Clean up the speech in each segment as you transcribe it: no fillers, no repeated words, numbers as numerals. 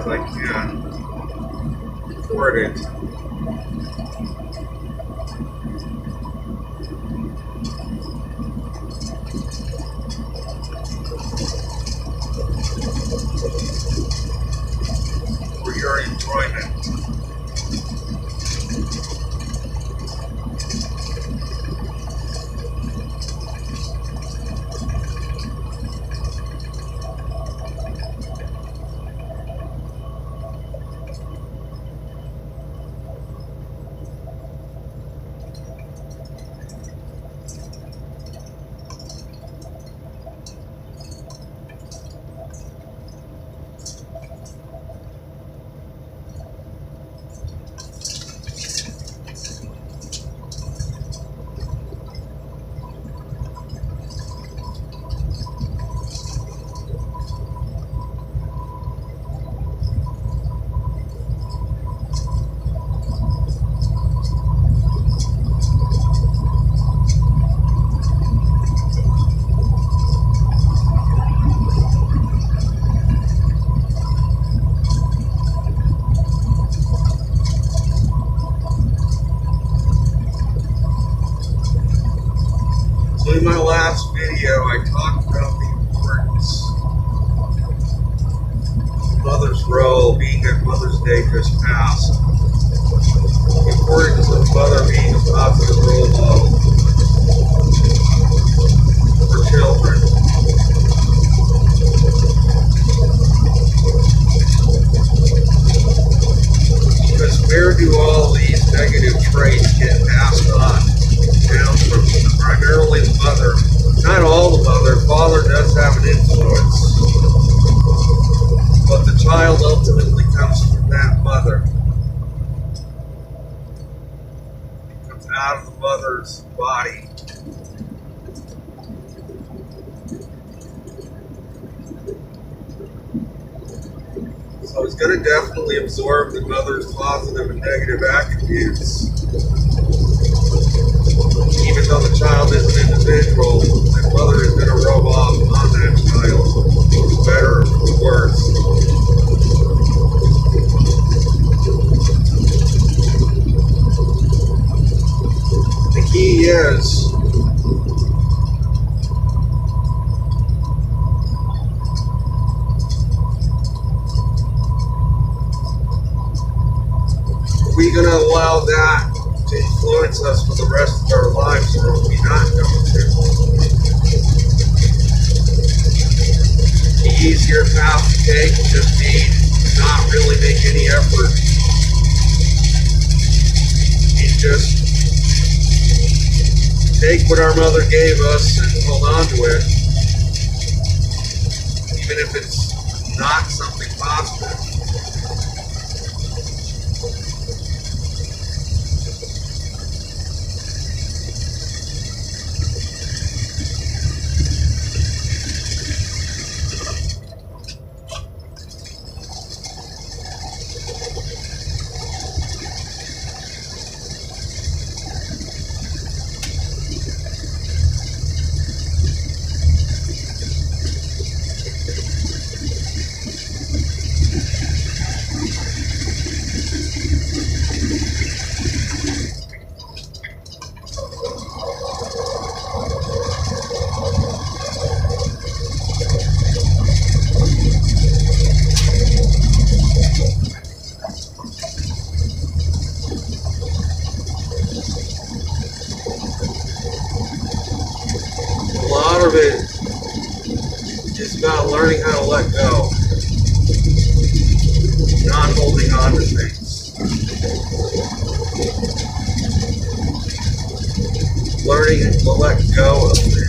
as I can record it. For your enjoyment. So in my last video, I talked about the importance of the mother's role, being that Mother's Day just passed. The importance of mother being a positive role model for children. Because where do all these negative traits get passed on? Down from primarily the mother. Not all the mother. Father does have an influence. But the child ultimately comes from that mother. It comes out of the mother's body. So it's going to definitely absorb the mother's positive and negative attributes. Even though the child is an individual, the mother is going to rub off on that child, for better or for worse. The key is we're going to allow that to influence us for the rest of our lives, or are we not going to? The easier path to take would just be not really make any effort and just take what our mother gave us and hold on to it, even if it's not something positive. It is about learning how to let go, not holding on to things, learning to let go of things.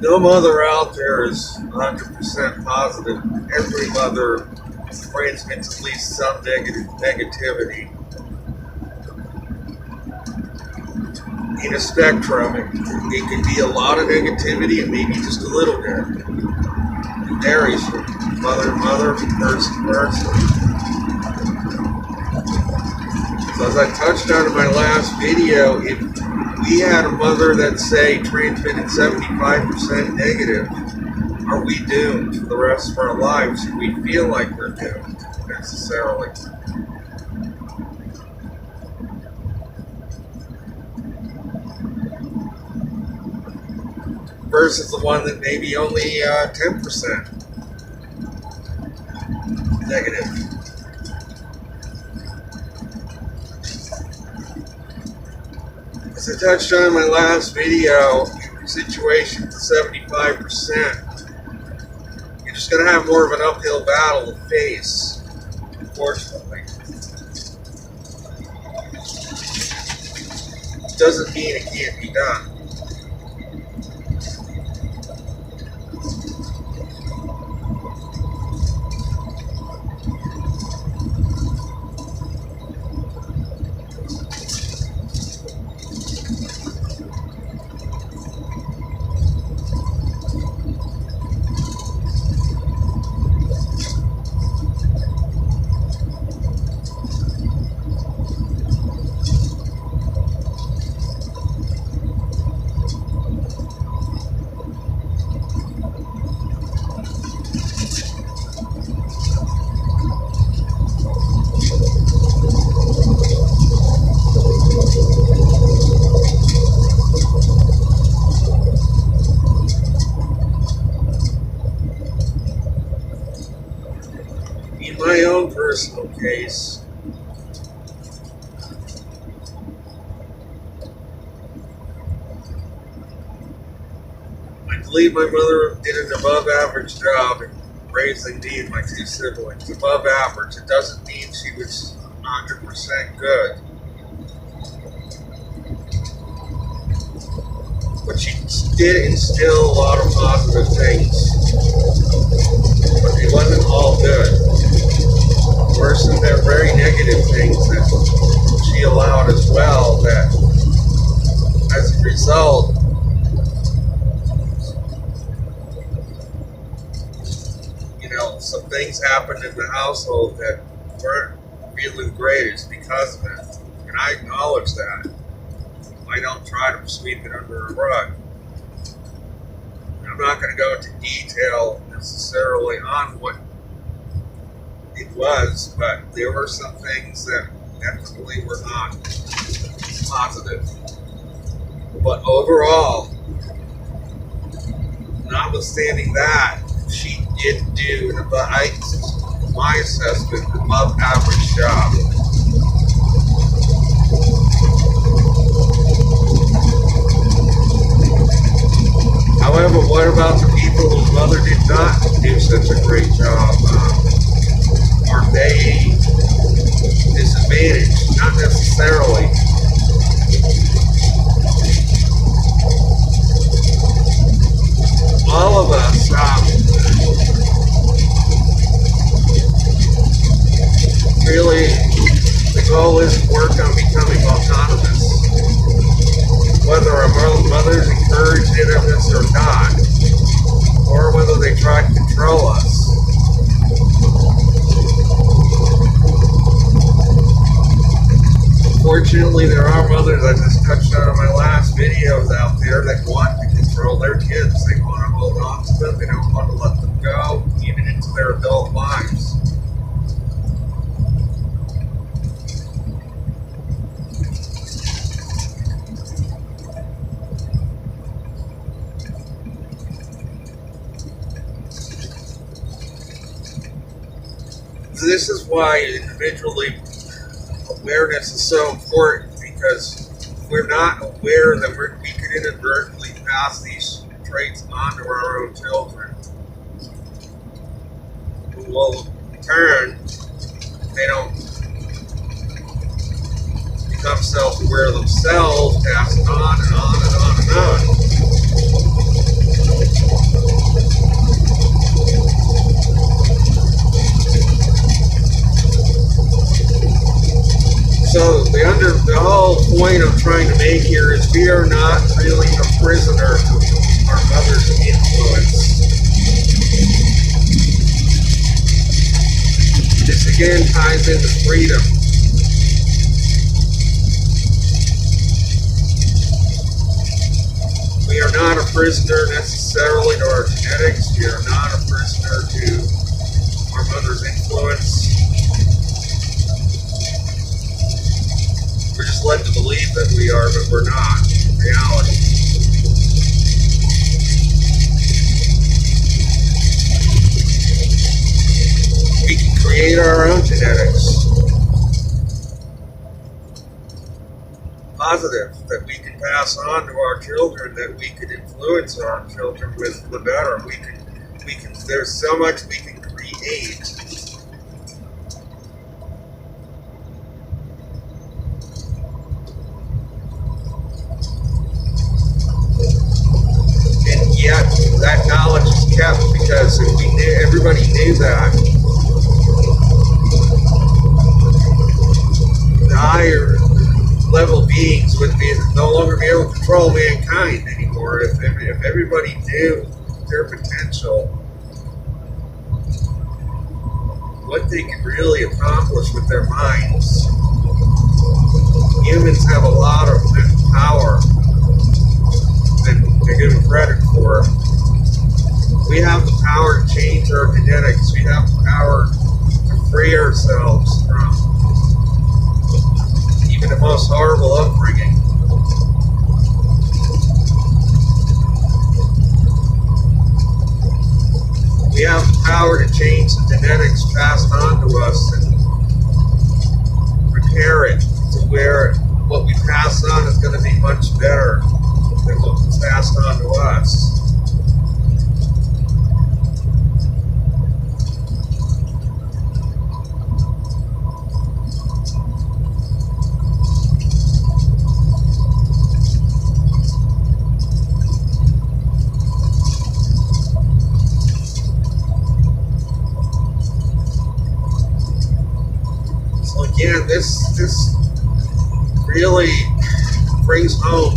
No mother out there is 100% positive. Every mother transmits at least some negativity. In a spectrum, it could be a lot of negativity and maybe just a little bit. It varies from mother to mother, from person to person. So as I touched on in my last video, if we had a mother that, say, transmitted 75% negative, are we doomed for the rest of our lives? Do we feel like we're doomed necessarily? Versus the one that may be only 10% negative. As I touched on in my last video, in situations of 75%, you're just going to have more of an uphill battle to face, unfortunately. It doesn't mean it can't be done. In my own personal case, I believe my mother did an above average job in raising me and my two siblings. Above average. It doesn't mean she was 100% good. But she did instill a lot of positive things. But it wasn't all good. There were some very negative things that she allowed as well, that as a result, some things happened in the household that weren't really the greatest because of it. And I acknowledge that. I don't try to sweep it under a rug. I'm not going to go into detail necessarily on what it was, but there were some things that definitely were not positive. But overall, notwithstanding that, she did do, my assessment, above average job. However, what about the people whose mother did not do such a great job? Are they disadvantaged? Not necessarily. All of us, really, the goal is to work on becoming autonomous. Whether our mothers encouraged it of us or not, or whether they tried to control us. Unfortunately, there are mothers, I just touched on in my last videos out there, that want to control their kids. They want to hold on to them. They don't want to let them go, even into their adult lives. This is why individually awareness is so important, because if we're not aware that we could inadvertently pass these traits on to our own children, who will in turn, they don't become self-aware themselves, pass it on and on and on and on. point I'm trying to make here is we are not really a prisoner to our mother's influence. This again ties into freedom. We are not a prisoner necessarily to our genetics. We are not a prisoner to our mother's influence. We're just led to believe that we are, but we're not in reality. We can create our own genetics. Positive, that we can pass on to our children, that we could influence our children with the better. There's so much we can create. And yet, that knowledge is kept because if everybody knew that, the higher level beings would no longer be able to control mankind anymore. If everybody knew their potential, what they could really accomplish with their minds. Humans have a lot of power that they're given credit for. We have the power to change our genetics. We have the power to free ourselves from even the most horrible upbringing. We have the power to change the genetics passed on to us and repair it to where what we pass on is going to be much better than what was passed on to us. Again, this really brings home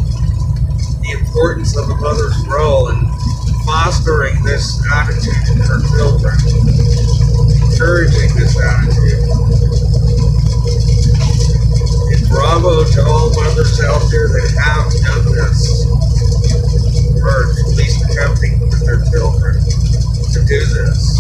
the importance of a mother's role in fostering this attitude in her children, encouraging this attitude. And bravo to all mothers out there that have done this, or at least attempting with their children to do this.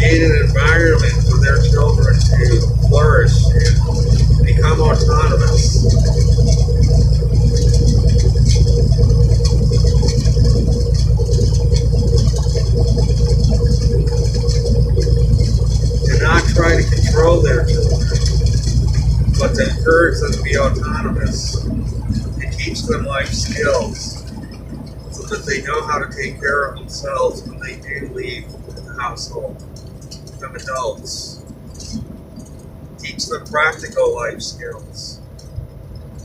Create an environment for their children to flourish and become autonomous. To not try to control their children, but to encourage them to be autonomous and teach them life skills so that they know how to take care of themselves when they do leave the household. Them adults. Teach them practical life skills,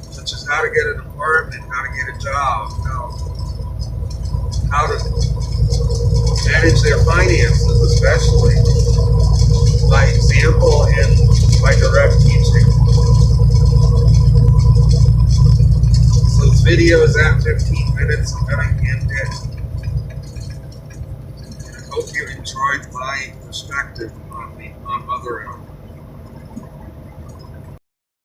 such as how to get an apartment, how to get a job, how to manage their finances, especially by example and by direct teaching. So this video is at 15 minutes. I'm going to end it. Hope you enjoyed my perspective on mothering.